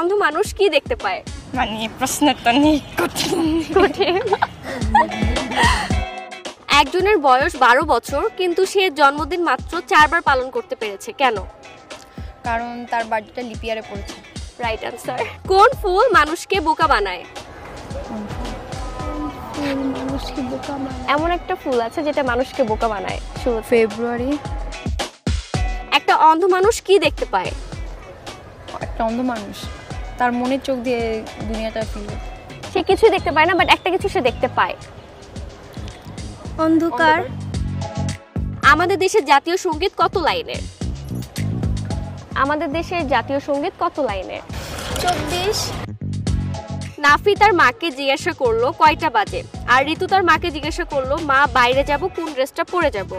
অন্ধ মানুষ কি দেখতে পায়? মানে প্রশ্নটা নেই কঠিন। একজনের বয়স 12 বছর কিন্তু সে জন্মদিন মাত্র 4 বার পালন করতে পেরেছে, কেন? কারণ তার বার্থডেটা লিপিয়ারে পড়েছে। Right answer. কোন ফুল মানুষকে বোকা বানায়? এমন একটা ফুল আছে যেটা মানুষকে বোকা বানায়। ফেব্রুয়ারি। একটা অন্ধ মানুষ কি দেখতে পায়? একটা অন্ধ মানুষ তার মনের চোখ দিয়ে দুনিয়াটা ফিল করে। সে কিছুই দেখতে পায় না, বাট একটা কিছু সে দেখতে পায়। অন্ধকার। আমাদের দেশের জাতীয় সঙ্গীত কত লাইনের? আমাদের দেশের জাতীয় সঙ্গীত কত লাইনের? 24। নাফি তার মাকে জিজ্ঞাসা করলো কয়টা বাজে, আর ঋতু তার মাকে জিজ্ঞাসা করলো মা বাইরে যাব, কোন ড্রেসটা পরে যাব।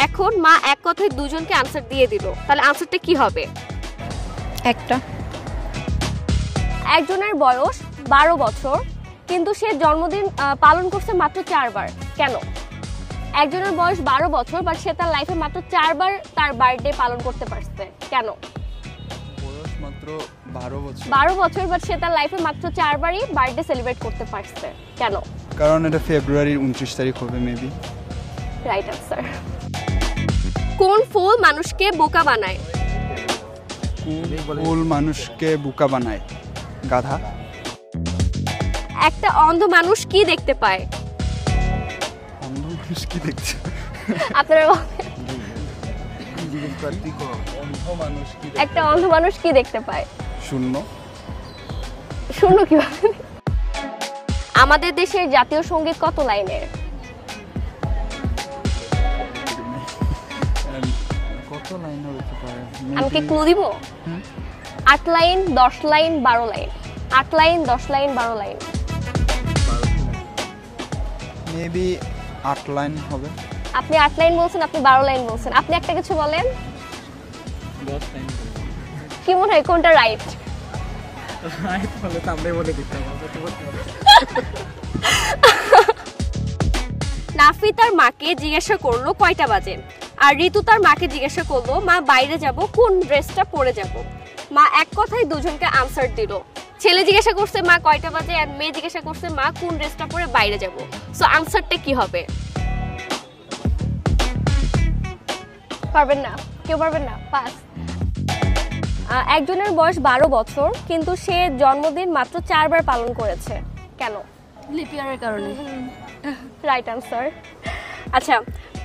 এখন মা এক কথায় দুজনকে আনসার দিয়ে দিল, তাহলে আনসারটা কি হবে? একটা। একজনের বয়স 12 বছর কিন্তু সে জন্মদিন পালন করছে মাত্র 4 বার, কেন? একজনের বয়স 12 বছর বাট সে তার লাইফে মাত্র 4 বার তার বার্থডে পালন করতে পারছে, কেন? বয়স মাত্র 12 বছর বাট সে তার লাইফে মাত্র 4 বারই বার্থডে সেলিব্রেট করতে পারছে, কেন? কারণ এটা ফেব্রুয়ারির 29 তারিখ হবে মেবি। Right answer. কোন ফুল মানুষকে বোকা বানায়? ফুল মানুষকে বোকা বানায়? গাধা। একটা অন্ধ মানুষ কি দেখতে পায়? অন্ধ মানুষ কি দেখছে? আপনারা একটা একটা অন্ধ মানুষ কি দেখতে পায়? শূন্য। শূন্য কিভাবে? আমাদের দেশের জাতীয় সঙ্গীত কত লাইনের? কত লাইন হতে পারে? আমি কি ক্লু দিব? 8 line, 10 line, 12 line. 8 line, 10 line, 12 line. Maybe 8 line হবে। আপনি 8 লাইন বলছেন, আপনি 12 লাইন বলছেন। আপনি একটা কিছু বলেন। 10 লাইন। কি মনে হয় কোনটা রাইট? রাইট বলে তো আমরাই বলে দিতাম, আমরা তো বলতে পারি। নাফি তার মাকে জিজ্ঞাসা করলো কয়টা বাজে, আর ঋতু তার মাকে জিজ্ঞাসা করলো মা বাইরে যাব, কোন ড্রেসটা পরে যাব। মা এক কথায় দুজনকে আনসার দিল। ছেলে জিজ্ঞাসা করছে মা কয়টা বাজে, আর মেয়ে জিজ্ঞাসা করছে মা কোন ড্রেসটা পরে বাইরে যাব। সো আনসারটা কি হবে? পারবেন না? কেউ পারবেন না? পাস। একজনের বয়স 12 বছর কিন্তু সে জন্মদিন মাত্র 4 বার পালন করেছে, কেন? লিপিয়ারের কারণে। Right answer. আচ্ছা,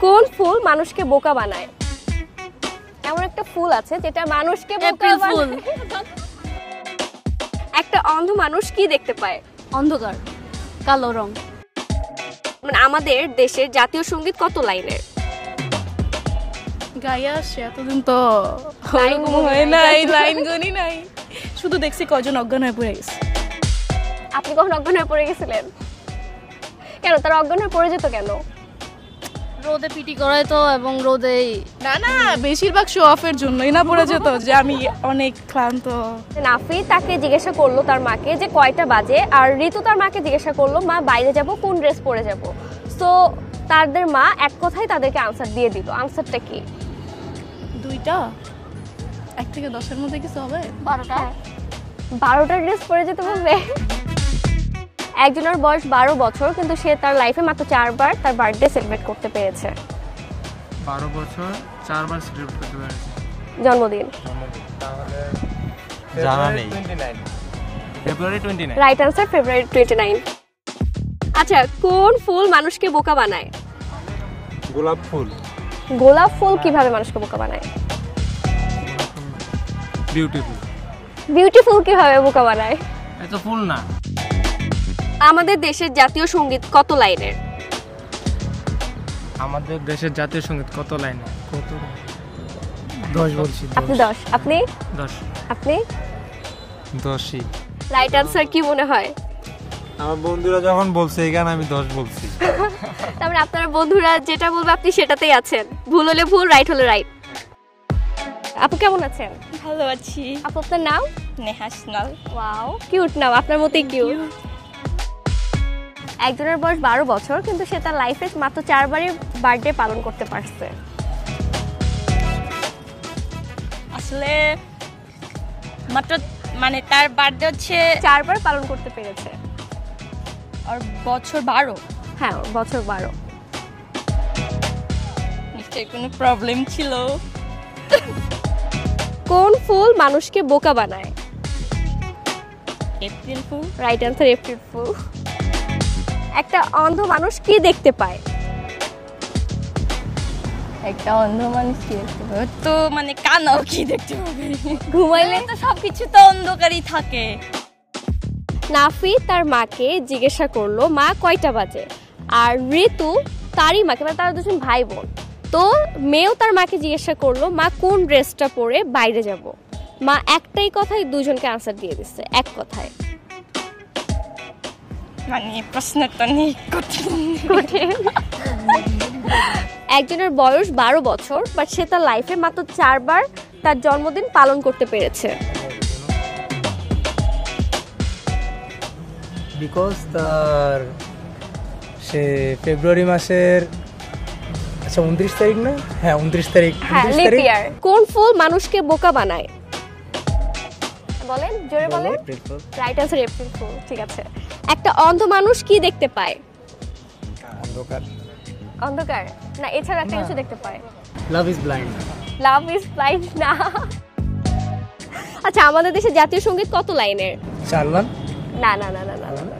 কোন ফুল মানুষকে বোকা বানায়? এমন একটা ফুল আছে যেটা মানুষকে বোকা বানায়। একটা অন্ধ মানুষ কি দেখতে পায়? অন্ধকার। কালো রং। মানে আমাদের দেশের জাতীয় সঙ্গীত কত লাইনের? গাইয়া আসছে এতদিন তো লাইন হয় নাই, লাইন গুনি নাই, শুধু দেখছি কজন অজ্ঞান হয়ে পড়ে গেছে। আপনি কখন অজ্ঞান হয়ে পড়ে গেছিলেন? কেন তারা অজ্ঞান হয়ে পড়ে যেত কেন? রোদে পিটি করায় তো, এবং রোদেই না না, বেশিরভাগ শো অফের জন্যই না পড়ে যেত যে আমি অনেক ক্লান্ত। নাফি তাকে জিজ্ঞাসা করলো তার মাকে যে কয়টা বাজে, আর ঋতু তার মাকে জিজ্ঞাসা করলো মা বাইরে যাব, কোন ড্রেস পরে যাব। সো তাদের মা এক কথায় তাদেরকে আনসার দিয়ে দিল। আনসারটা কি? 2টা 1 থেকে 10-এর মধ্যে কিছু হবে। 12টা। 12টা ড্রেস পরে যেতে বলবে? একজনের বয়স 12 বছর কিন্তু সে তার লাইফে মাত্র 4 বার তার বার্থডে সেলিব্রেট করতে পেরেছে। 12 বছর 4 বার সেলিব্রেট করতে পেরেছে জন্মদিন। জানা নেই। ফেব্রুয়ারি 29। রাইট আনসার, ফেব্রুয়ারি 29। আচ্ছা, কোন ফুল মানুষকে বোকা বানায়? গোলাপ ফুল। গোলাপ ফুল কিভাবে মানুষকে বোকা বানায়? বিউটিফুল। বিউটিফুল কিভাবে বোকা বানায়? এটা ফুল না। আমাদের দেশের জাতীয় সঙ্গীত কত লাইনের? আমাদের দেশের জাতীয় সঙ্গীত কত লাইনে? কত? 10 বলছি। আপনি 10। আপনি? 10। আপনি? 10ই। রাইট আনসার কি মনে হয়? আমার বন্ধুরা যখন বলছে এই গান, আমি 10 বলছি। তারপরে আপনার বন্ধুরা যেটা বলবে আপনি সেটাতেই আছেন। ভুল হলে ভুল, রাইট হলে রাইট। আপু কেমন আছেন? ভালো আছি। আপু আপনার নাম? নেহা সিনাল। ওয়াও, কিউট নাম, আপনার মতোই কিউট। একজনের বয়স 12 বছর কিন্তু সে তার লাইফে মাত্র 4 বারই বার্থডে পালন করতে পারছে। আসলে মানে তার বার্থডে হচ্ছে 4 বার পালন করতে পেরেছে। আর বছর 12। হ্যাঁ, ওর বছর 12। নিশ্চয়ই কোনো প্রবলেম ছিল। কোন ফুল মানুষকে বোকা বানায়? April fool. Right answer, April fool. একটা অন্ধ মানুষ কি দেখতে পায়? একটা অন্ধ মানুষ কি দেখতে পাবে? তো মানে কানাও কি দেখতে পাবে? ঘুমাইলে? তো সবকিছু তো অন্ধকারই থাকে। নাফি তার মাকে জিজ্ঞাসা করলো মা কয়টা বাজে, আর ঋতু তারই মাকে, মানে তারা দুজন ভাই বোন, তো মেয়েও তার মাকে জিজ্ঞাসা করলো মা কোন ড্রেসটা পরে বাইরে যাব। মা একটাই কথায় দুজনকে আনসার দিয়ে দিচ্ছে, এক কথায়। মানে প্রশ্নটা নিয়ে কঠিন। একজনের বয়স 12 বছর, বাট সে তার লাইফে মাত্র 4 বার তার জন্মদিন পালন করতে পেরেছে। বিকজ তার সে ফেব্রুয়ারি মাসের 29 তারিখ না? হ্যাঁ 29 তারিখ। হ্যাঁ, 29 লিপ তারিখ। ইয়ার। কোন ফুল মানুষকে বোকা বানায়? বলেন, জোরে বলেন। Right answer, April fool. ঠিক আছে। একটা অন্ধ মানুষ কি দেখতে পায়? অন্ধকার। অন্ধকার না, এছাড়া একটা কিছু দেখতে পায়। Love is blind. Love is blind না। আচ্ছা, আমাদের দেশে জাতীয় সঙ্গীত কত লাইনের? 4 লাইন। না না না না না না, না।